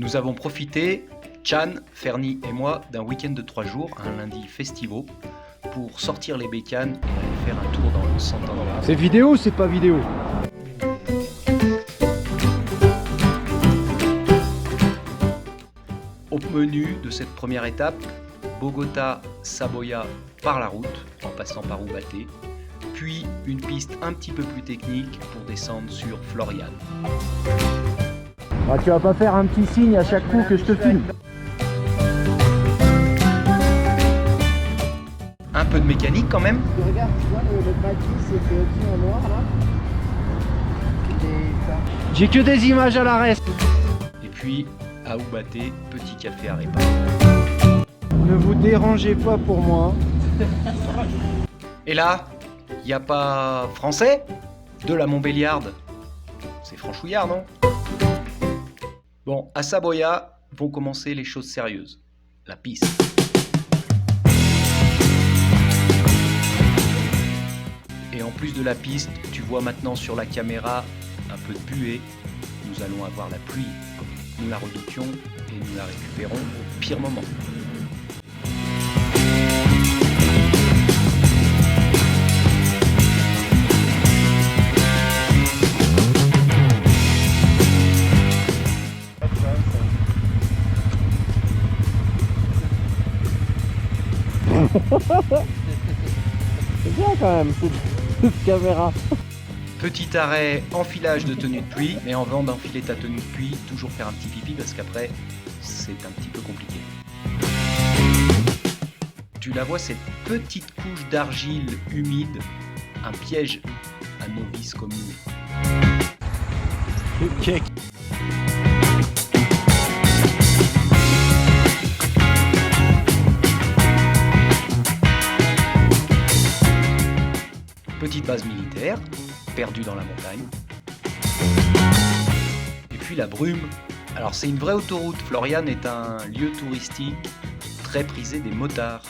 Nous avons profité, Chan, Fernie et moi, d'un week-end de 3 jours, un lundi festivo, pour sortir les bécanes et aller faire un tour dans le Santander. C'est vidéo ou c'est pas vidéo? Au menu de cette première étape, Bogota-Saboya par la route, en passant par Ubaté, puis une piste un petit peu plus technique pour descendre sur Florian. Ah, tu vas pas faire un petit signe à chaque coup que je te filme? Un peu de mécanique quand même. Regarde, tu vois le bâti, c'est petit en noir là. J'ai que des images à l'arrêt. Et puis à Ubaté, petit café à réparer. Ne vous dérangez pas pour moi. Et là, il n'y a pas français de la Montbéliarde. C'est franchouillard, non? Bon, à Saboya vont commencer les choses sérieuses. La piste. Et en plus de la piste, tu vois maintenant sur la caméra un peu de buée. Nous allons avoir la pluie. Nous la redoutions et nous la récupérons au pire moment. C'est bien quand même cette caméra. Petit arrêt, enfilage de tenue de pluie, mais en vent d'enfiler ta tenue de pluie, toujours faire un petit pipi parce qu'après, c'est un petit peu compliqué. Tu la vois, cette petite couche d'argile humide, un piège à novices comme nous. Ok. Petite base militaire, perdue dans la montagne. Et puis la brume. Alors c'est une vraie autoroute. Florian est un lieu touristique très prisé des motards.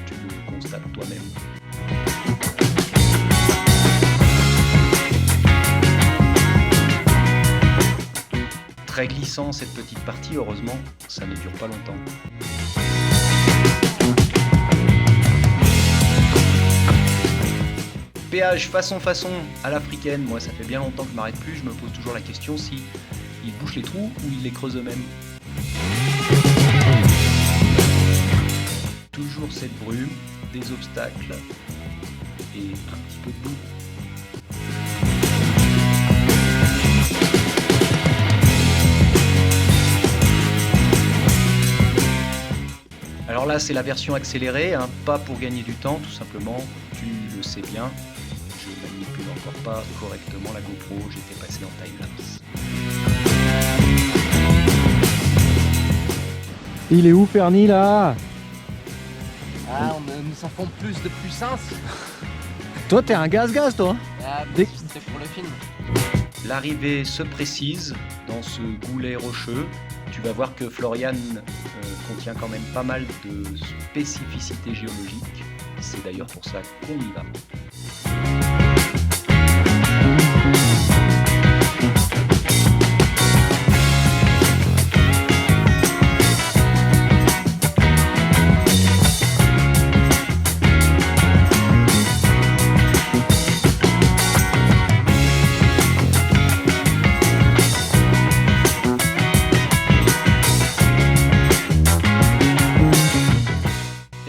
Tu le constates toi-même. Très glissant cette petite partie, heureusement, ça ne dure pas longtemps. Péage façon à l'africaine, moi ça fait bien longtemps que je m'arrête plus, je me pose toujours la question si ils bouchent les trous ou ils les creusent eux-mêmes. Toujours cette brume, des obstacles et un petit peu de boue. Alors là c'est la version accélérée, hein, pas pour gagner du temps tout simplement, tu le sais bien. Je manipule encore pas correctement la GoPro, j'étais passé en time-lapse. Il est où Fernie là? Ah, nous en font plus de puissance. Toi t'es un gaz toi. Ah, Dès- c'est pour le film. L'arrivée se précise dans ce goulet rocheux. Tu vas voir que Florian contient quand même pas mal de spécificités géologiques. C'est d'ailleurs pour ça qu'on y va.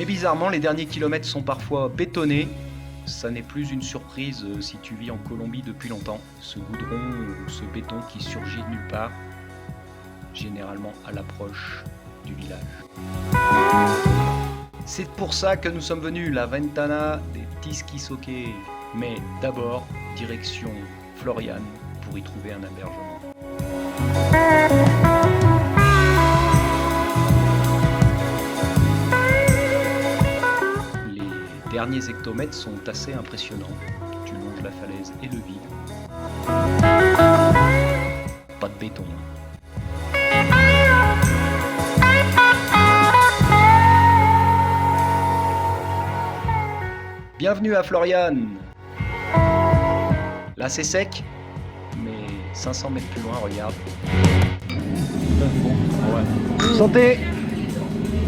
Bizarrement, les derniers kilomètres sont parfois bétonnés. Ça n'est plus une surprise si tu vis en Colombie depuis longtemps. Ce goudron ou ce béton qui surgit de nulle part, généralement à l'approche du village. C'est pour ça que nous sommes venus, la Ventana des Tisquizoque. Mais d'abord, direction Florian pour y trouver un hébergement. Les derniers hectomètres sont assez impressionnants. Tu longes la falaise et le vide. Pas de béton. Bienvenue à Florian. Là c'est sec, mais 500 mètres plus loin, regarde. Bon, ouais. Santé.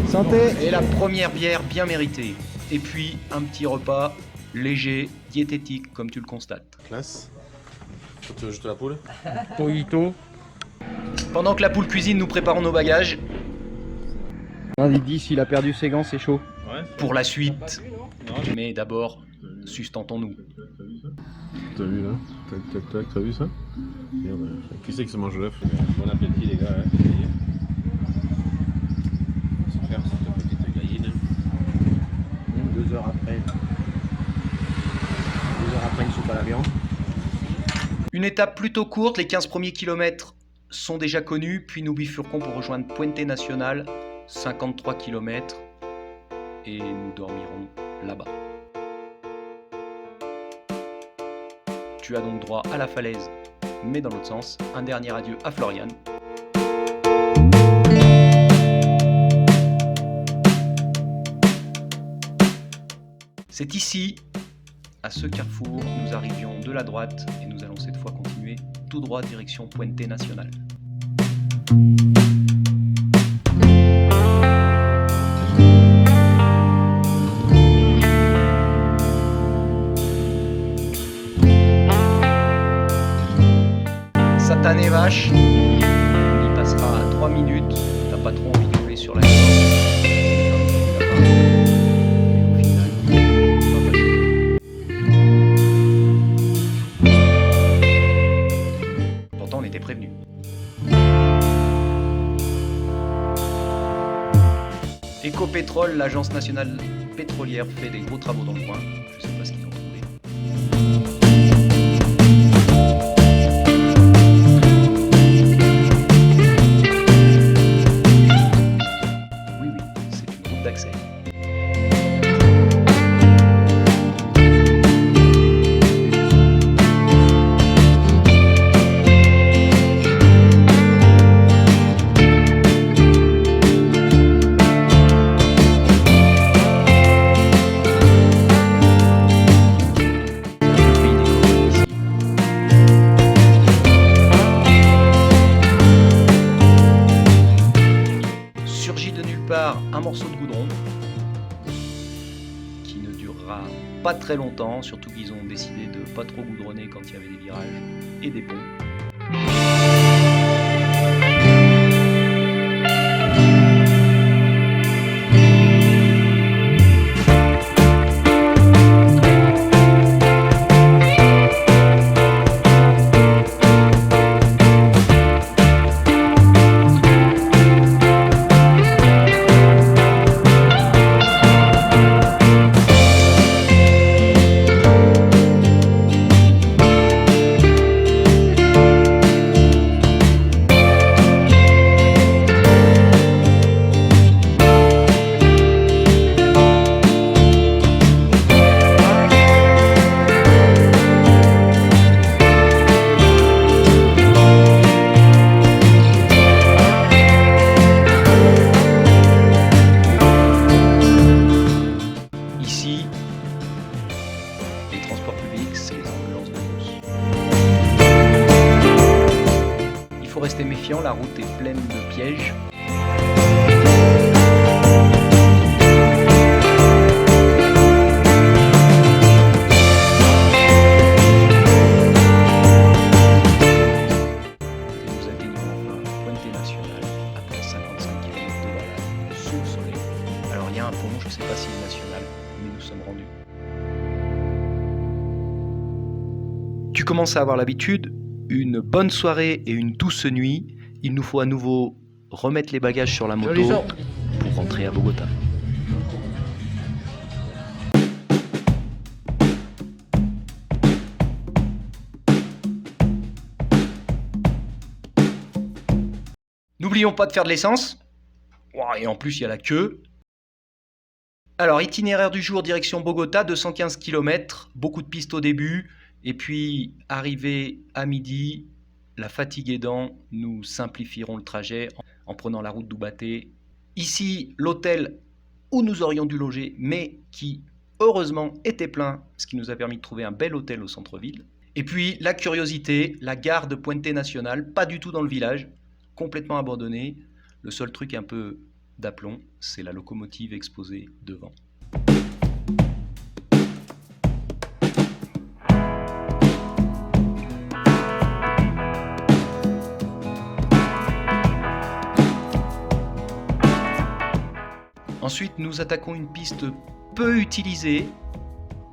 Santé. Et la première bière bien méritée. Et puis un petit repas léger, diététique, comme tu le constates. Classe. Tu veux jeter la poule? Pollito. Pendant que la poule cuisine, nous préparons nos bagages. Il dit s'il a perdu ses gants, c'est chaud. Ouais. Pour la suite. Mais d'abord, sustentons-nous. T'as vu là? Tac tac tac, t'as vu ça? Merde, qui c'est qui se mange l'œuf? Bon appétit les gars, hein. On va se faire cette petite gaïne. 2 heures après. 2 heures après une soupe à la viande. Une étape plutôt courte, les 15 premiers kilomètres sont déjà connus, puis nous bifurquons pour rejoindre Puente Nacional, 53 km, et nous dormirons là-bas. Tu as donc droit à la falaise, mais dans l'autre sens, un dernier adieu à Florian. C'est ici, à ce carrefour, nous arrivions de la droite et nous allons cette fois continuer tout droit direction Puente Nacional. Satané vache, on y passera à 3 minutes, t'as pas trop envie de rouler sur la Pourtant on était prévenus. Ecopétrol, l'agence nationale pétrolière, fait des gros travaux dans le coin. Je sais pas ce qu'ils ont trouvé. Oui, c'est une route d'accès. Surgit de nulle part un morceau de goudron qui ne durera pas très longtemps, surtout qu'ils ont décidé de pas trop goudronner quand il y avait des virages et des ponts. Ici, les transports publics, c'est les ambulances de bus. Il faut rester méfiant, la route est pleine de pièges. Et nous atteignons enfin Puente Nacional après 55 km de balade sous le soleil. Alors il y a un pont, je ne sais pas s'il est national, mais nous sommes rendus. Tu commences à avoir l'habitude, une bonne soirée et une douce nuit, il nous faut à nouveau remettre les bagages sur la moto pour rentrer à Bogota. N'oublions pas de faire de l'essence. Ouah, et en plus, il y a la queue. Alors, itinéraire du jour, direction Bogota, 215 km, beaucoup de pistes au début. Et puis, arrivé à midi, la fatigue aidant, nous simplifierons le trajet en prenant la route d'Ubaté. Ici, l'hôtel où nous aurions dû loger, mais qui, heureusement, était plein, ce qui nous a permis de trouver un bel hôtel au centre-ville. Et puis, la curiosité, la gare de Puente Nacional, pas du tout dans le village, complètement abandonnée. Le seul truc un peu d'aplomb, c'est la locomotive exposée devant. Ensuite, nous attaquons une piste peu utilisée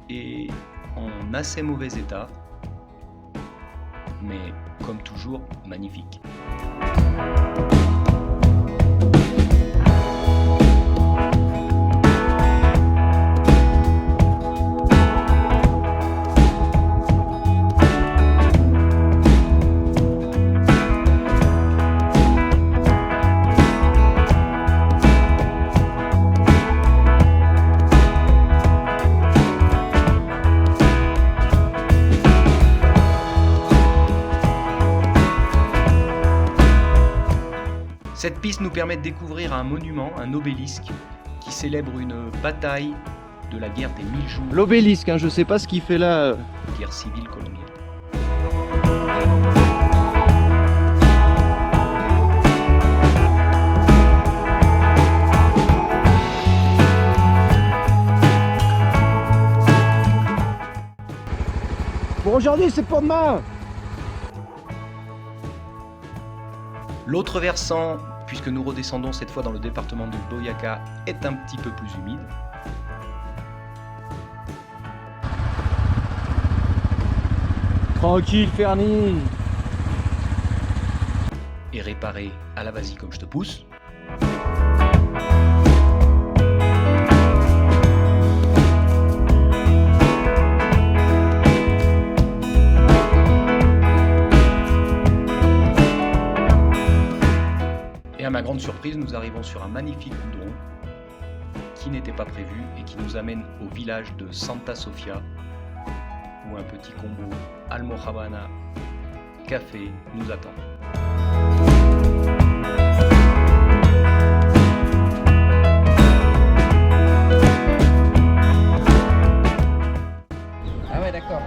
et en assez mauvais état, mais comme toujours, magnifique. Cette piste nous permet de découvrir un monument, un obélisque, qui célèbre une bataille de la guerre des 1000 jours, L'obélisque, hein, je sais pas ce qu'il fait là. guerre civile colombienne. Pour aujourd'hui, c'est pour demain. L'autre versant, puisque nous redescendons cette fois dans le département de Boyacá, est un petit peu plus humide. Tranquille, Fernie. Et réparé à la vas-y comme je te pousse. Et à ma grande surprise, nous arrivons sur un magnifique goudron qui n'était pas prévu et qui nous amène au village de Santa Sofia, où un petit combo Almojábana café nous attend. Ah ouais, d'accord.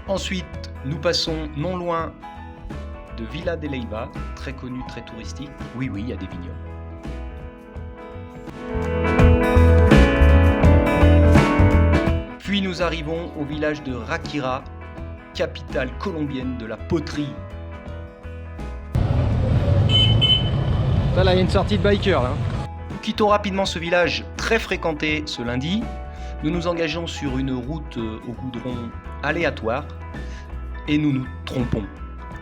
Ensuite, nous passons non loin de Villa de Leyva, très connu, très touristique. Oui, il y a des vignobles. Puis nous arrivons au village de Raquira, capitale colombienne de la poterie. Ça, là, il y a une sortie de biker, là. Nous quittons rapidement ce village très fréquenté ce lundi. Nous nous engageons sur une route au goudron aléatoire et nous nous trompons.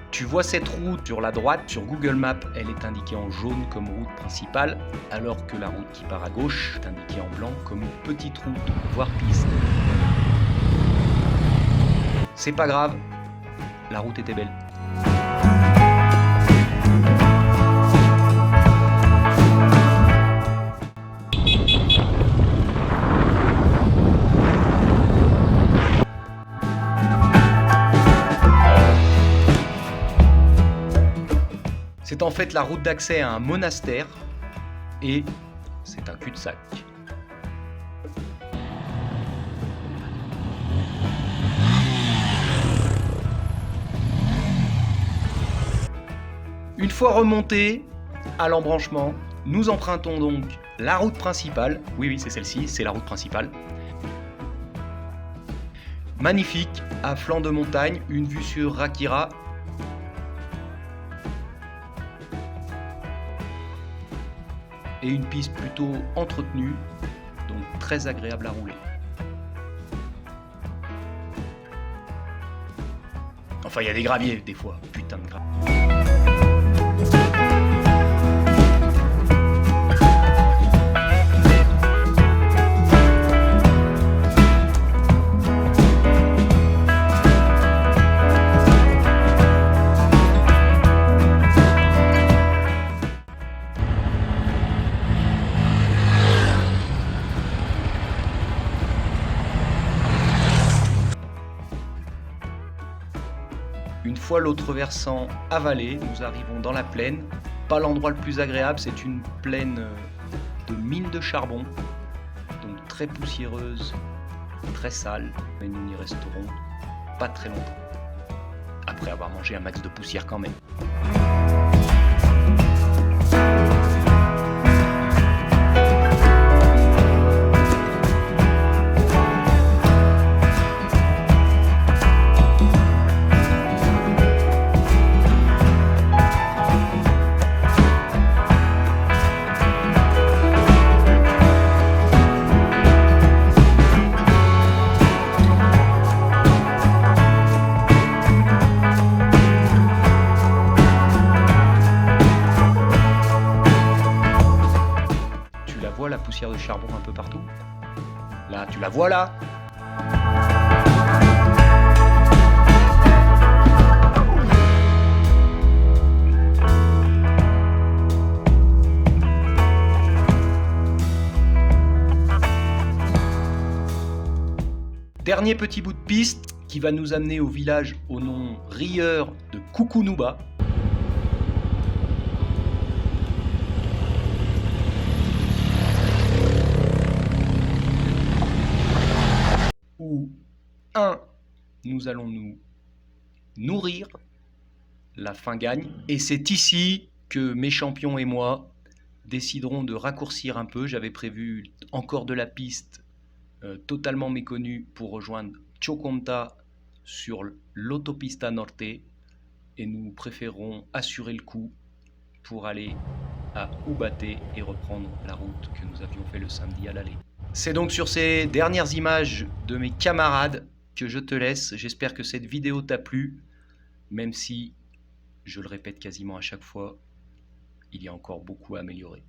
Tu vois cette route sur la droite, sur Google Maps, elle est indiquée en jaune comme route principale, alors que la route qui part à gauche est indiquée en blanc comme une petite route, voire piste. C'est pas grave, la route était belle. C'est en fait la route d'accès à un monastère et c'est un cul-de-sac. Une fois remonté à l'embranchement, nous empruntons donc la route principale. Oui, c'est celle-ci, c'est la route principale. Magnifique, à flanc de montagne, une vue sur Raquira. Et une piste plutôt entretenue, donc très agréable à rouler. Enfin, il y a des graviers des fois, putain de graviers. Une fois l'autre versant avalé, nous arrivons dans la plaine. Pas l'endroit le plus agréable, c'est une plaine de mine de charbon, donc très poussiéreuse, très sale, mais nous n'y resterons pas très longtemps. après avoir mangé un max de poussière quand même. La poussière de charbon un peu partout. Là, tu la vois là. Dernier petit bout de piste qui va nous amener au village au nom rieur de Kukunuba. Où, nous allons nous nourrir, la faim gagne, et c'est ici que mes champions et moi déciderons de raccourcir un peu. J'avais prévu encore de la piste totalement méconnue pour rejoindre Choconta sur l'autopista Norte, et nous préférons assurer le coup pour aller à Ubate et reprendre la route que nous avions fait le samedi à l'aller. C'est donc sur ces dernières images de mes camarades que je te laisse. J'espère que cette vidéo t'a plu, même si, je le répète quasiment à chaque fois, il y a encore beaucoup à améliorer.